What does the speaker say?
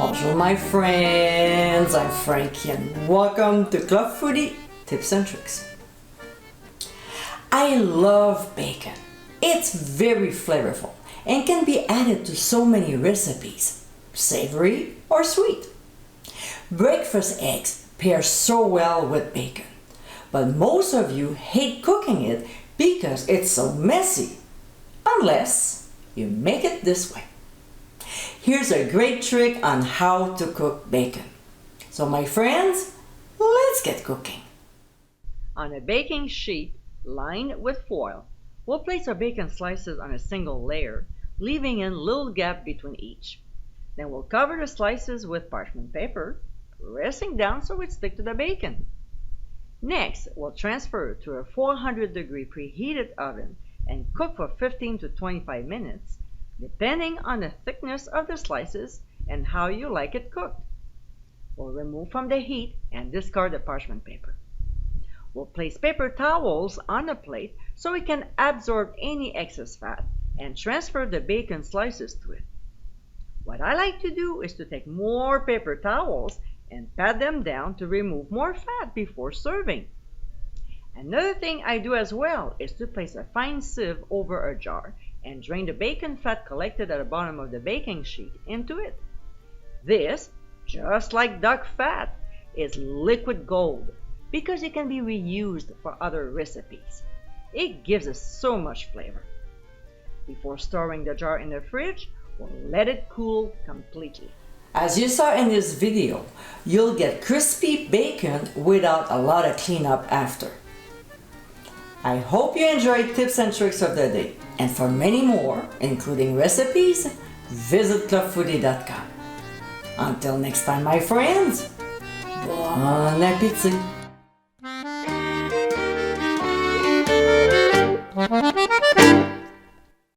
Bonjour my friends, I'm Frankie and welcome to Club Foodie Tips and Tricks. I love bacon. It's very flavorful and can be added to so many recipes, savory or sweet. Breakfast eggs pair so well with bacon, but most of you hate cooking it because it's so messy, unless you make it this way. Here's a great trick on how to cook bacon. So my friends, let's get cooking. On a baking sheet lined with foil, we'll place our bacon slices on a single layer, leaving in little gap between each. Then we'll cover the slices with parchment paper, pressing down so it sticks to the bacon. Next, we'll transfer to a 400-degree preheated oven and cook for 15 to 25 minutes, depending on the thickness of the slices and how you like it cooked. We'll remove from the heat and discard the parchment paper. We'll place paper towels on the plate so it can absorb any excess fat and transfer the bacon slices to it. What I like to do is to take more paper towels and pat them down to remove more fat before serving. Another thing I do as well is to place a fine sieve over a jar and drain the bacon fat collected at the bottom of the baking sheet into it. This, just like duck fat, is liquid gold because it can be reused for other recipes. It gives us so much flavor. Before storing the jar in the fridge, we'll let it cool completely. As you saw in this video, you'll get crispy bacon without a lot of cleanup after. I hope you enjoyed tips and tricks of the day, and for many more, including recipes, visit clubfoodie.com. Until next time, my friends, bon appétit!